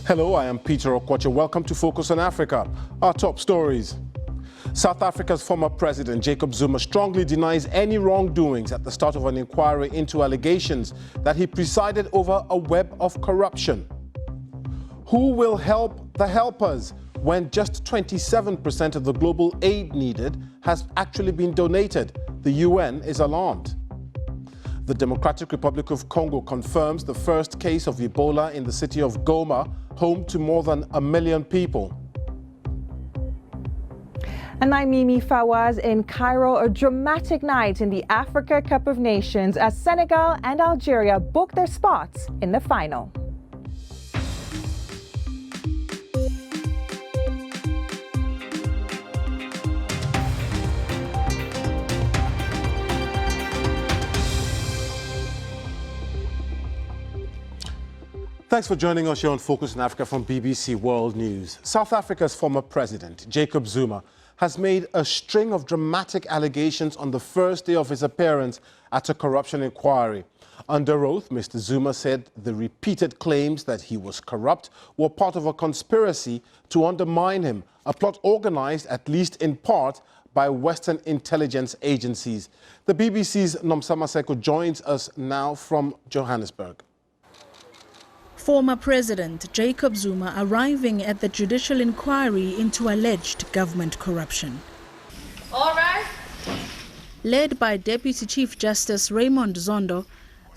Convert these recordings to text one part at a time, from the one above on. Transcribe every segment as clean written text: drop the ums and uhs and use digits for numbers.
Hello, I am Peter Okwacha. Welcome to Focus on Africa. Our top stories. South Africa's former president, Jacob Zuma, strongly denies any wrongdoings at the start of an inquiry into allegations that he presided over a web of corruption. Who will help the helpers when just 27% of the global aid needed has actually been donated? The UN is alarmed. The Democratic Republic of Congo confirms the first case of Ebola in the city of Goma, home to more than 1 million people. And I'm Mimi Fawaz in Cairo, a dramatic night in the Africa Cup of Nations as Senegal and Algeria book their spots in the final. Thanks for joining us here on Focus on Africa from BBC World News. South Africa's former president, Jacob Zuma, has made a string of dramatic allegations on the first day of his appearance at a corruption inquiry. Under oath, Mr. Zuma said the repeated claims that he was corrupt were part of a conspiracy to undermine him, a plot organized, at least in part, by Western intelligence agencies. The BBC's Nomsama Seko joins us now from Johannesburg. Former President Jacob Zuma arriving at the judicial inquiry into alleged government corruption. All right. Led by Deputy Chief Justice Raymond Zondo,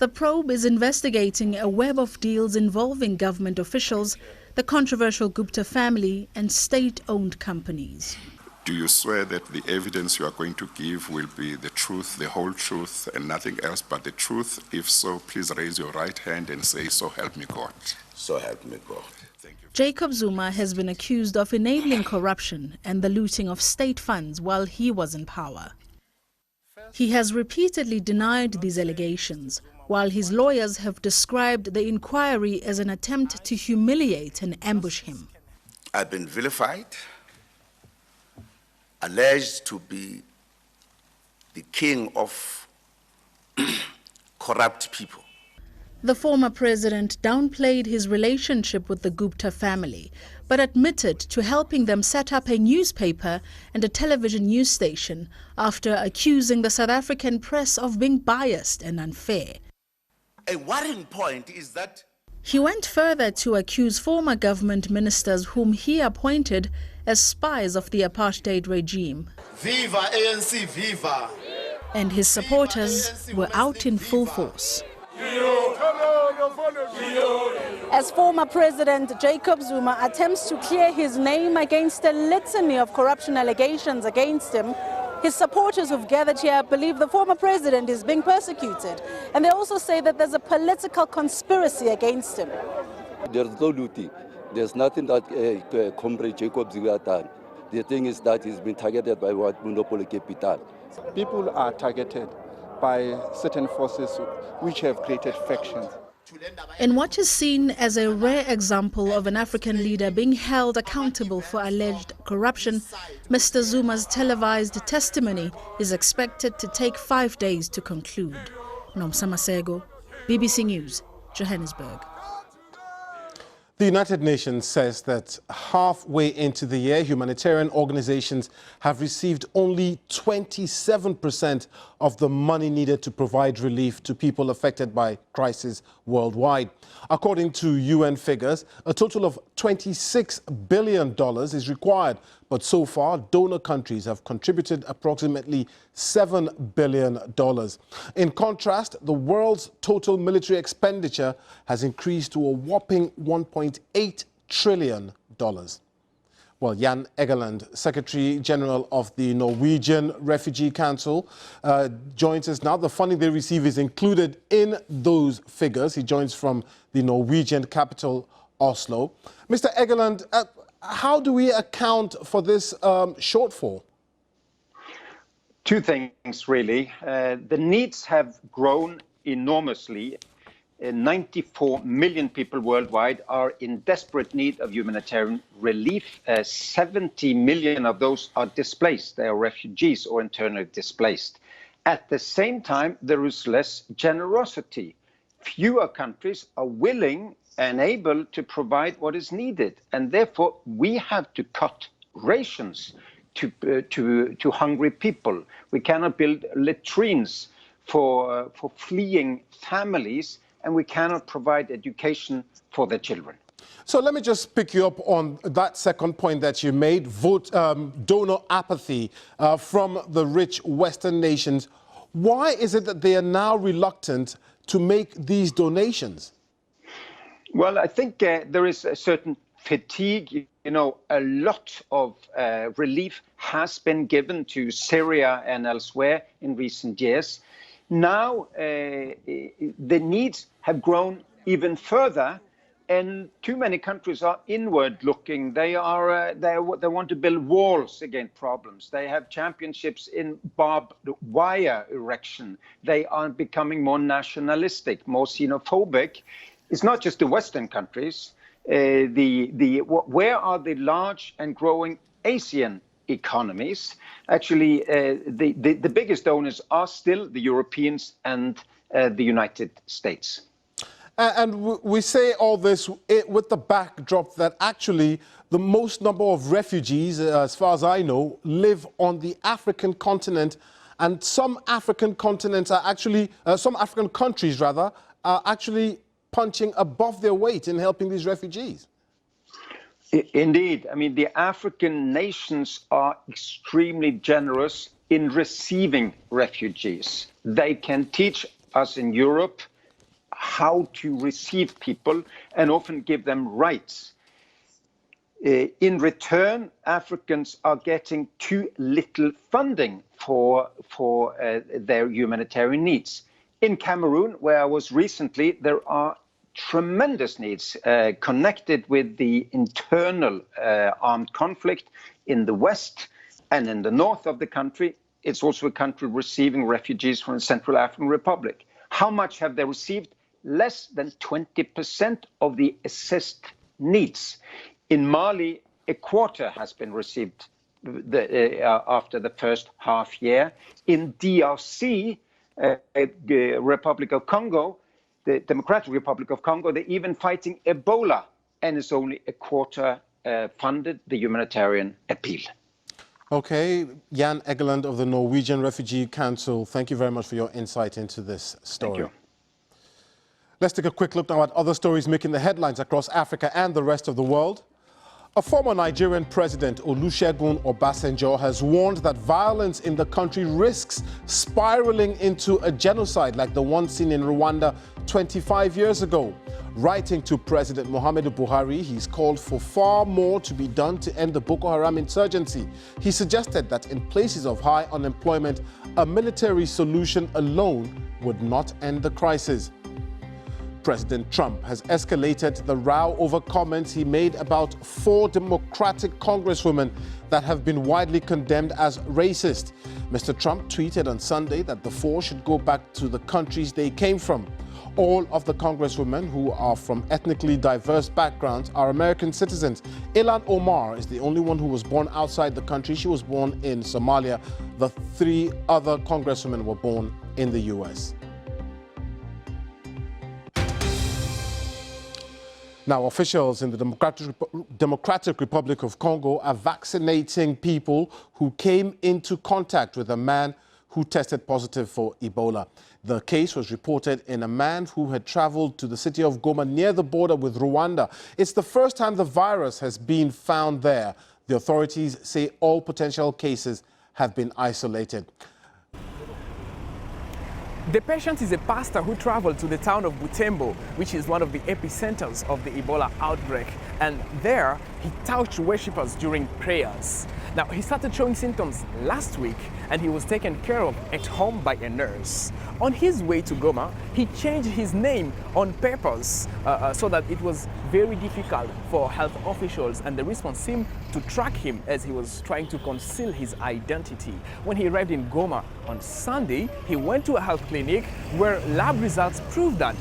the probe is investigating a web of deals involving government officials, the controversial Gupta family and state-owned companies. Do you swear that the evidence you are going to give will be the truth, the whole truth, and nothing else but the truth? If so, please raise your right hand and say, "So help me God." So help me God. Thank you. Jacob Zuma has been accused of enabling corruption and the looting of state funds while he was in power. He has repeatedly denied these allegations, while his lawyers have described the inquiry as an attempt to humiliate and ambush him. I've been vilified, alleged to be the king of corrupt people. The former president downplayed his relationship with the Gupta family, but admitted to helping them set up a newspaper and a television news station after accusing the South African press of being biased and unfair. A worrying point is that He went further to accuse former government ministers whom he appointed as spies of the apartheid regime. Viva ANC, viva! And his supporters were out in full force. As former President Jacob Zuma attempts to clear his name against a litany of corruption allegations against him, his supporters who've gathered here believe the former president is being persecuted. And they also say that there's a political conspiracy against him. There's no looting. There's nothing that Comrade Jacob Zuma has done. The thing is that he's been targeted by what monopoly capital. People are targeted by certain forces which have created factions. In what is seen as a rare example of an African leader being held accountable for alleged corruption, Mr. Zuma's televised testimony is expected to take 5 days to conclude. Nomsama Seko, BBC News, Johannesburg. The United Nations says that halfway into the year, humanitarian organizations have received only 27% of the money needed to provide relief to people affected by crisis worldwide. According to UN figures, a total of $26 billion is required, but so far, donor countries have contributed approximately $7 billion. In contrast, the world's total military expenditure has increased to a whopping $1.8 trillion. Well, Jan Egeland, Secretary General of the Norwegian Refugee Council, joins us now. The funding they receive is included in those figures. He joins from the Norwegian capital, Oslo. Mr. Egeland, how do we account for this shortfall? Two things, really. The needs have grown enormously. 94 million people worldwide are in desperate need of humanitarian relief. 70 million of those are displaced. They are refugees or internally displaced. At the same time, there is less generosity. Fewer countries are willing unable to provide what is needed. And therefore, we have to cut rations to hungry people. We cannot build latrines for fleeing families, and we cannot provide education for their children. So let me just pick you up on that second point that you made, donor apathy from the rich Western nations. Why is it that they are now reluctant to make these donations? Well, I think there is a certain fatigue. You know, a lot of relief has been given to Syria and elsewhere in recent years. Now, the needs have grown even further, and too many countries are inward-looking. They want to build walls against problems. They have championships in barbed wire erection. They are becoming more nationalistic, more xenophobic. It's not just the Western countries. Where are the large and growing Asian economies? Actually, the biggest donors are still the Europeans and the United States. And we say all this with the backdrop that actually the most number of refugees, as far as I know, live on the African continent, and some African continents are actually, some African countries rather, are actually punching above their weight in helping these refugees. Indeed. I mean, the African nations are extremely generous in receiving refugees. They can teach us in Europe how to receive people and often give them rights. In return, Africans are getting too little funding for their humanitarian needs. In Cameroon, where I was recently, there are tremendous needs connected with the internal armed conflict in the west and in the north of the country. It's also a country receiving refugees from the Central African Republic. How much have they received? Less than 20% of the assist needs. In Mali, a quarter has been received after the first half year. In DRC, the Republic of Congo, the Democratic Republic of Congo, they're even fighting Ebola, and it's only a quarter funded the humanitarian appeal. Okay, Jan Egeland of the Norwegian Refugee Council, thank you very much for your insight into this story. Thank you. Let's take a quick look now at other stories making the headlines across Africa and the rest of the world. A former Nigerian president, Olusegun Obasanjo, has warned that violence in the country risks spiraling into a genocide like the one seen in Rwanda 25 years ago. Writing to President Muhammadu Buhari, he's called for far more to be done to end the Boko Haram insurgency. He suggested that in places of high unemployment, a military solution alone would not end the crisis. President Trump has escalated the row over comments he made about 4 Democratic congresswomen that have been widely condemned as racist. Mr. Trump tweeted on Sunday that the 4 should go back to the countries they came from. All of the congresswomen, who are from ethnically diverse backgrounds, are American citizens. Ilhan Omar is the only one who was born outside the country. She was born in Somalia. The 3 other congresswomen were born in the U.S. Now, officials in the Democratic Republic of Congo are vaccinating people who came into contact with a man who tested positive for Ebola. The case was reported in a man who had traveled to the city of Goma near the border with Rwanda. It's the first time the virus has been found there. The authorities say all potential cases have been isolated. The patient is a pastor who traveled to the town of Butembo, which is one of the epicenters of the Ebola outbreak. And there, he touched worshippers during prayers. Now, he started showing symptoms last week, and he was taken care of at home by a nurse. On his way to Goma, he changed his name on papers so that it was very difficult for health officials, and the response seemed to track him as he was trying to conceal his identity. When he arrived in Goma on Sunday, he went to a health clinic where lab results proved that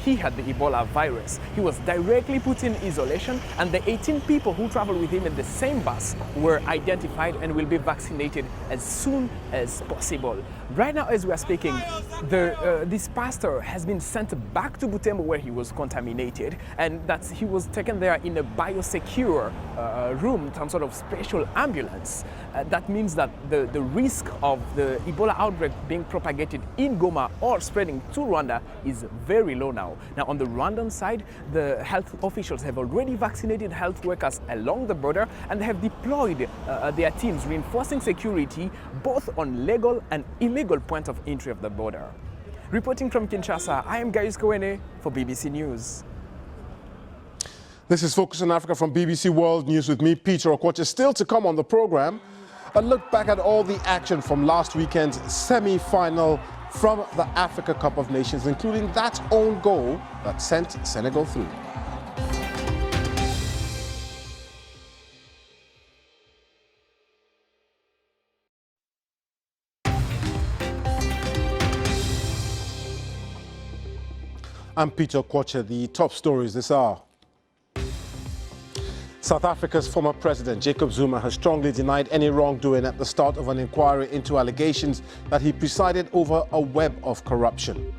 he had the Ebola virus. He was directly put in isolation, and the 18 people who traveled with him in the same bus were identified and will be vaccinated as soon as possible. Right now, as we are speaking, this pastor has been sent back to Butembo where he was contaminated, and that he was taken there in a biosecure room, some sort of special ambulance. That means that the risk of the Ebola outbreak being propagated in Goma or spreading to Rwanda is very low now. Now, on the Rwandan side, the health officials have already vaccinated health workers along the border, and they have deployed their teams, reinforcing security both on legal and illegal points of entry of the border. Reporting from Kinshasa, I am Gaius Kowene for BBC News. This is Focus on Africa from BBC World News with me, Peter Okwoche. Still to come on the program, a look back at all the action from last weekend's semi-final from the Africa Cup of Nations, including that own goal that sent Senegal through. I'm Peter Okwoche. The top stories this hour. South Africa's former president, Jacob Zuma, has strongly denied any wrongdoing at the start of an inquiry into allegations that he presided over a web of corruption.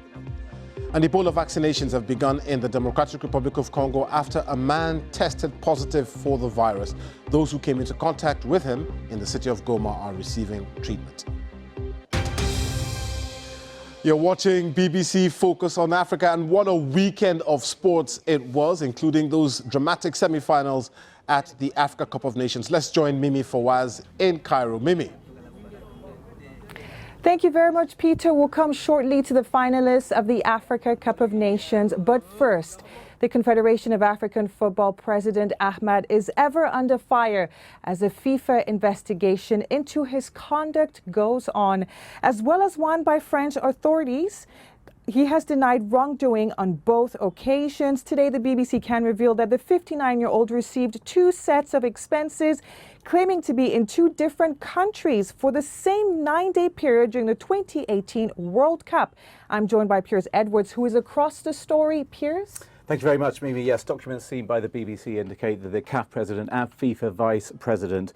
And Ebola vaccinations have begun in the Democratic Republic of Congo after a man tested positive for the virus. Those who came into contact with him in the city of Goma are receiving treatment. You're watching BBC Focus on Africa, and what a weekend of sports it was, including those dramatic semi-finals at the Africa Cup of Nations. Let's join Mimi Fawaz in Cairo. Mimi. Thank you very much, Peter. We'll come shortly to the finalists of the Africa Cup of Nations. But first, the Confederation of African Football President Ahmad is ever under fire as a FIFA investigation into his conduct goes on, as well as one by French authorities. He has denied wrongdoing on both occasions. Today, the BBC can reveal that the 59-year-old received 2 sets of expenses, claiming to be in 2 different countries for the same 9-day period during the 2018 World Cup. I'm joined by Piers Edwards, who is across the story. Piers? Thank you very much, Mimi. Yes, documents seen by the BBC indicate that the CAF president and FIFA vice president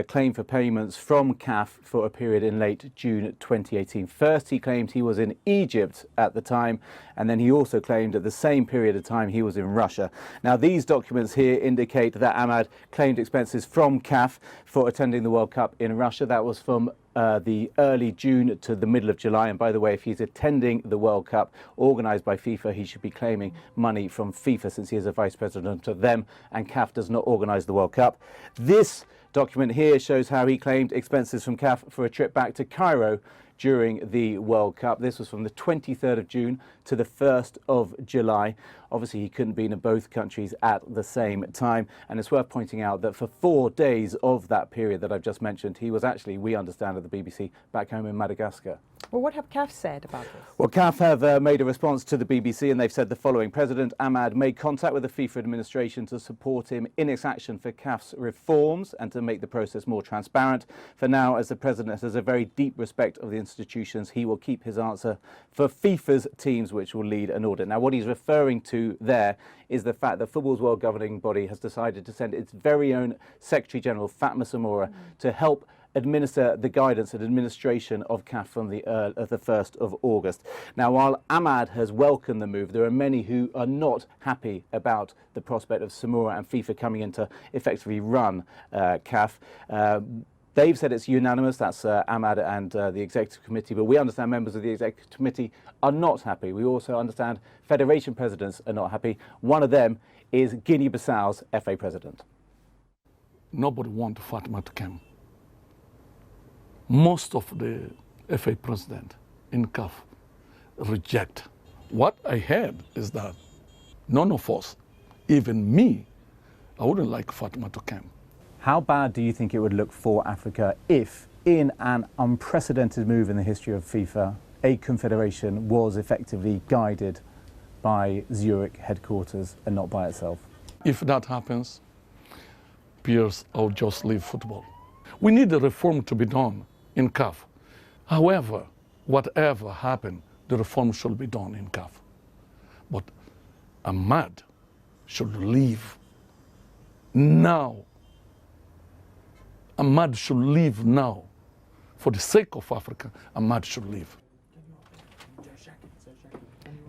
claimed for payments from CAF for a period in late June 2018. First, he claimed he was in Egypt at the time, and then he also claimed at the same period of time he was in Russia. Now, these documents here indicate that Ahmad claimed expenses from CAF for attending the World Cup in Russia. That was from the early June to the middle of July. And by the way, if he's attending the World Cup organised by FIFA, he should be claiming money from FIFA since he is a vice president of them, and CAF does not organise the World Cup. This document here shows how he claimed expenses from CAF for a trip back to Cairo during the World Cup. This was from the 23rd of June to the 1st of July. Obviously, he couldn't be in both countries at the same time. And it's worth pointing out that for 4 days of that period that I've just mentioned, he was actually, we understand at the BBC, back home in Madagascar. Well, what have CAF said about this? Well, CAF have made a response to the BBC, and they've said the following. President Ahmad made contact with the FIFA administration to support him in its action for CAF's reforms and to make the process more transparent. For now, as the president has a very deep respect of the institutions, he will keep his answer for FIFA's teams, which will lead an audit. Now, what he's referring to there is the fact that football's world governing body has decided to send its very own Secretary General, Fatma Samora, to help administer the guidance and administration of CAF from the 1st of August. Now, while Ahmad has welcomed the move, there are many who are not happy about the prospect of Samora and FIFA coming in to effectively run CAF. They've said it's unanimous, that's Ahmad and the Executive Committee, but we understand members of the Executive Committee are not happy. We also understand Federation presidents are not happy. One of them is Guinea-Bissau's FA president. Nobody wants Fatma to come. Most of the FA president in CAF reject. What I heard is that none of us, even me, I wouldn't like Fatma to come. How bad do you think it would look for Africa if, in an unprecedented move in the history of FIFA, a confederation was effectively guided by Zurich headquarters and not by itself? If that happens, Piers, I'll just leave football. We need a reform to be done in CAF. However, whatever happened, the reform should be done in CAF. But Ahmad should leave now. Ahmad should leave now. For the sake of Africa, Ahmad should leave.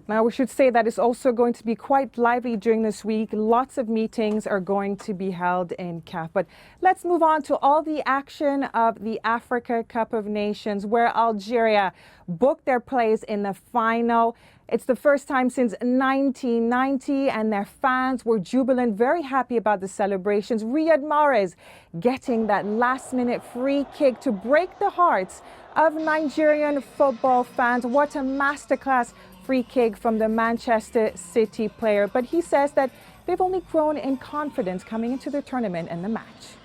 Now, we should say that it's also going to be quite lively during this week. Lots of meetings are going to be held in CAF. But let's move on to all the action of the Africa Cup of Nations, where Algeria booked their place in the final. It's the first time since 1990, and their fans were jubilant, very happy about the celebrations. Riyad Mahrez getting that last-minute free kick to break the hearts of Nigerian football fans. What a masterclass free kick from the Manchester City player. But he says that they've only grown in confidence coming into the tournament and the match.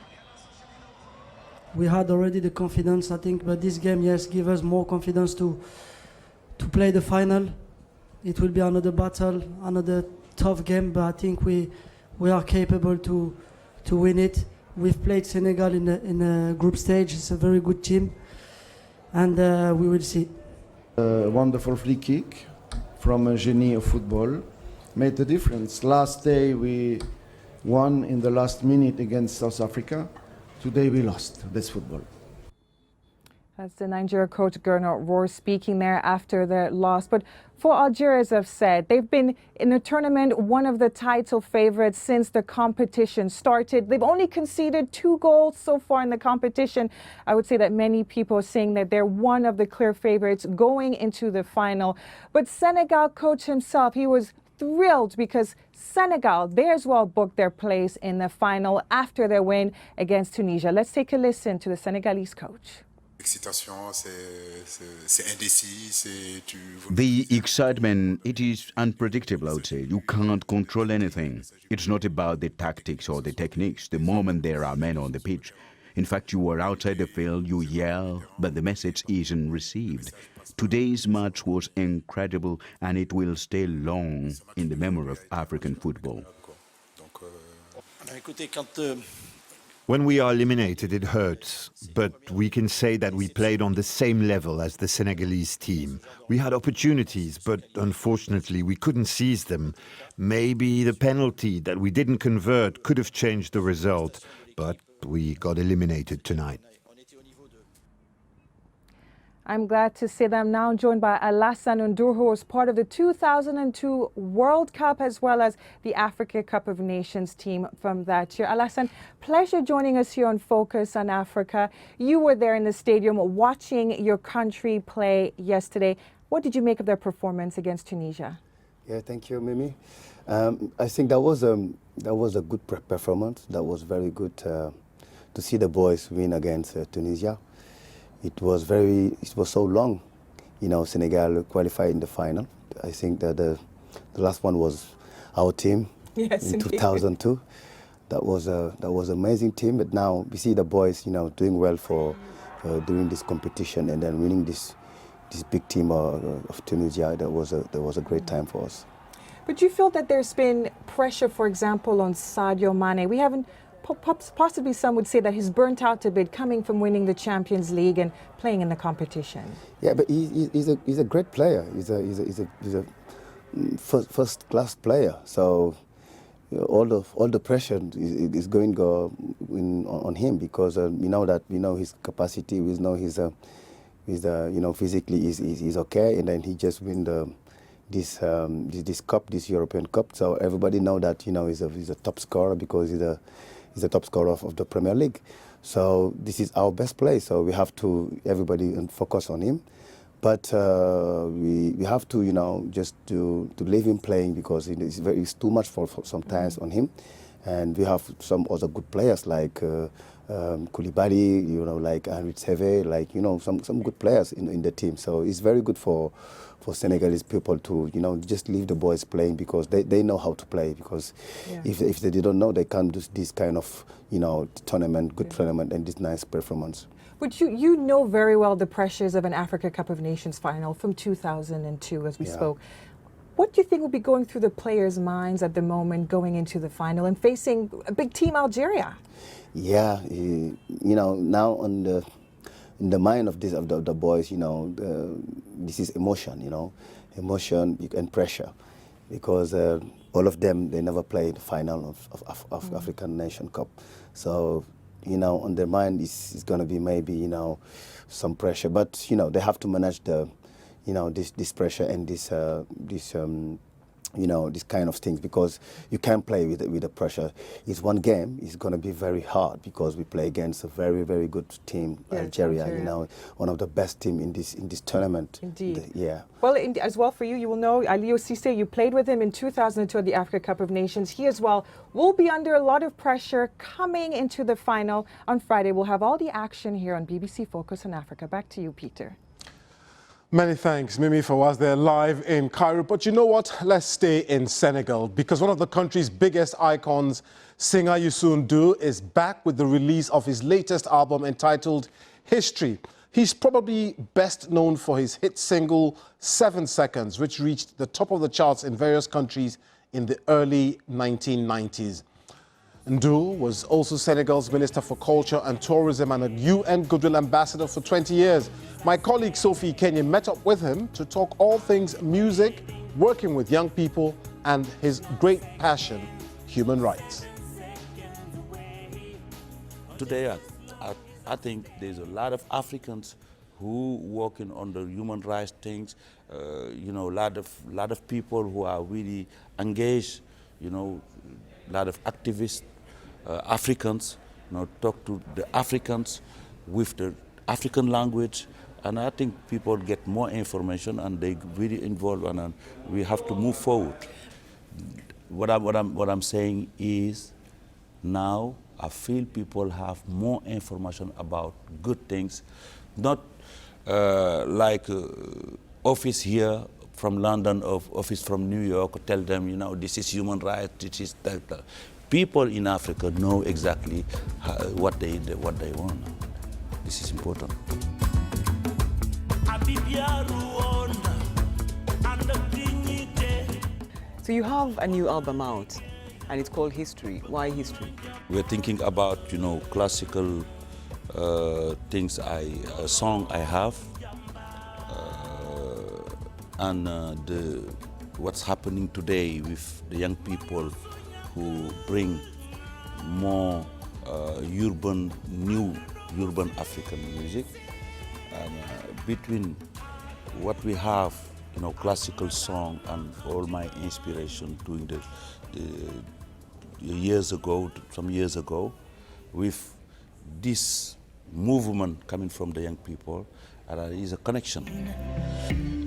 We had already the confidence, I think, but this game, yes, give us more confidence to play the final. It will be another battle, another tough game, but I think we are capable to win it. We've played Senegal in a group stage. It's a very good team, and we will see. A wonderful free kick from a genie of football made the difference. Last day we won in the last minute against South Africa. Today we lost. That's football. That's the Nigeria coach Gernot Rohr speaking there after their loss. But for Algeria, as I've said, they've been in the tournament one of the title favorites since the competition started. They've only conceded 2 goals so far in the competition. I would say that many people are saying that they're one of the clear favorites going into the final. But Senegal coach himself, he was thrilled because Senegal, they as well booked their place in the final after their win against Tunisia. Let's take a listen to the Senegalese coach. The excitement, it is unpredictable, I would say. You can't control anything. It's not about the tactics or the techniques the moment there are men on the pitch. In fact, you are outside the field, you yell, but the message isn't received. Today's match was incredible, and it will stay long in the memory of African football. When we are eliminated, it hurts, but we can say that we played on the same level as the Senegalese team. We had opportunities, but unfortunately we couldn't seize them. Maybe the penalty that we didn't convert could have changed the result, but we got eliminated tonight. I'm glad to say that I'm now joined by Youssou N'Dour, who was part of the 2002 World Cup as well as the Africa Cup of Nations team from that year. Youssou, pleasure joining us here on Focus on Africa. You were there in the stadium watching your country play yesterday. What did you make of their performance against Tunisia? Yeah, thank you, Mimi. I think that was a good performance. That was very good to see the boys win against Tunisia. It was so long, Senegal qualified in the final. I think that the last one was our team in 2002. That was an amazing team. But now we see the boys, doing well for during this competition and then winning this big team of Tunisia. That was a great time for us. But you feel that there's been pressure, for example, on Sadio Mane. We haven't. Possibly some would say that he's burnt out a bit coming from winning the Champions League and playing in the competition. Yeah, but he's a great player. He's a first-class player. So all the pressure is going on him because we know his capacity. We know he's physically he's okay, and then he just win this cup, this European Cup. So everybody know that he's a top scorer because he's the top scorer of the Premier League. So this is our best player. So we have to everybody focus on him, but we have to just to leave him playing because it's too much for sometimes on him, and we have some other good players like Koulibaly, like Henry Seve, like some good players in the team. So it's very good for Senegalese people to just leave the boys playing because they know how to play, because if they don't know, they can't do this kind of tournament, good tournament and this nice performance. But you know very well the pressures of an Africa Cup of Nations final from 2002 as we spoke. What do you think will be going through the players' minds at the moment going into the final and facing a big team Algeria? Yeah, now in the mind of the boys, this is emotion, emotion and pressure. because all of them, they never played the final of African Nation Cup. So, you know, on their mind is going to be maybe, you know, some pressure. But, you know, they have to manage the, you know, this pressure and this you know, this kind of things, because you can't play with the pressure. It's one game. It's going to be very hard because we play against a very, very good team, Algeria. You know, one of the best team in this tournament. Indeed. Yeah. Well, as well for you, you will know Aliou Cissé. You played with him in 2002 at the Africa Cup of Nations. He as well will be under a lot of pressure coming into the final on Friday. We'll have all the action here on BBC Focus on Africa. Back to you, Peter. Many thanks, Mimi Fawaz there live in Cairo. But you know what? Let's stay in Senegal, because one of the country's biggest icons, singer Youssou N'Dour, is back with the release of his latest album entitled History. He's probably best known for his hit single 7 Seconds, which reached the top of the charts in various countries in the early 1990s. N'Dour was also Senegal's Minister for Culture and Tourism and a UN Goodwill Ambassador for 20 years. My colleague Sophie Kenya met up with him to talk all things music, working with young people, and his great passion, human rights. Today, I think there's a lot of Africans who working on the human rights things. You know, a lot of people who are really engaged. You know, a lot of activists, Africans, you know, talk to the Africans with the African language, and I think people get more information and they really involved, and we have to move forward. What I'm saying is, now I feel people have more information about good things, not like office here from London or office from New York tell them, you know, this is human rights, this is that. People in Africa know exactly what they want. This is important. So you have a new album out, and it's called History. Why History? We're thinking about, you know, classical things, a song I have, and what's happening today with the young people who bring more new urban African music, and between what we have, you know, classical song and all my inspiration doing the some years ago, with this movement coming from the young people, there is a connection.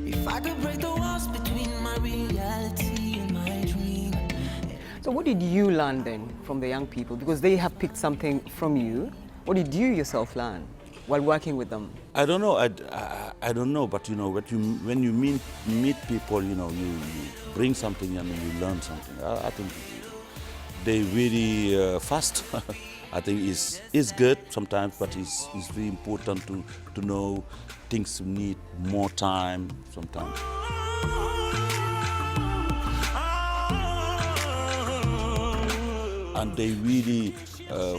If I could break the walls between my reality and my dream. So what did you learn then from the young people? Because they have picked something from you. What did you yourself learn while working with them? I don't know. I don't know. But you know, when you meet people, you know, you bring something and you learn something. I think they really fast. I think it's good sometimes, but it's very important to know things need more time sometimes. And they really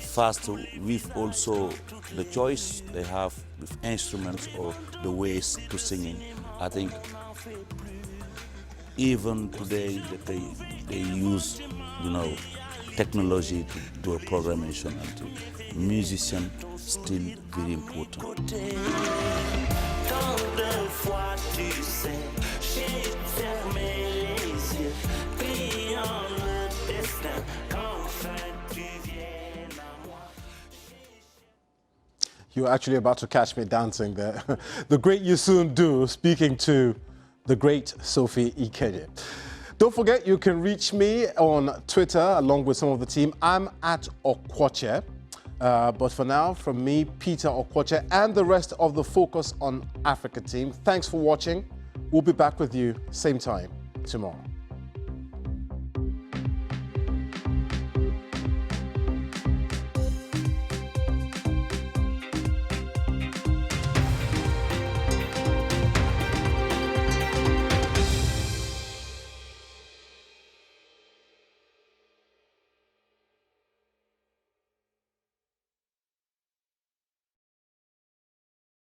fast with also the choice they have with instruments or the ways to singing. I think even today that they use, you know, technology to do a programmation, and musician still very important. You were actually about to catch me dancing there. The great Youssou N'Dour speaking to the great Sophie Ikeye. Don't forget, you can reach me on Twitter along with some of the team. I'm at Okwoche. But for now, from me, Peter Okwoche, and the rest of the Focus on Africa team, thanks for watching. We'll be back with you same time tomorrow.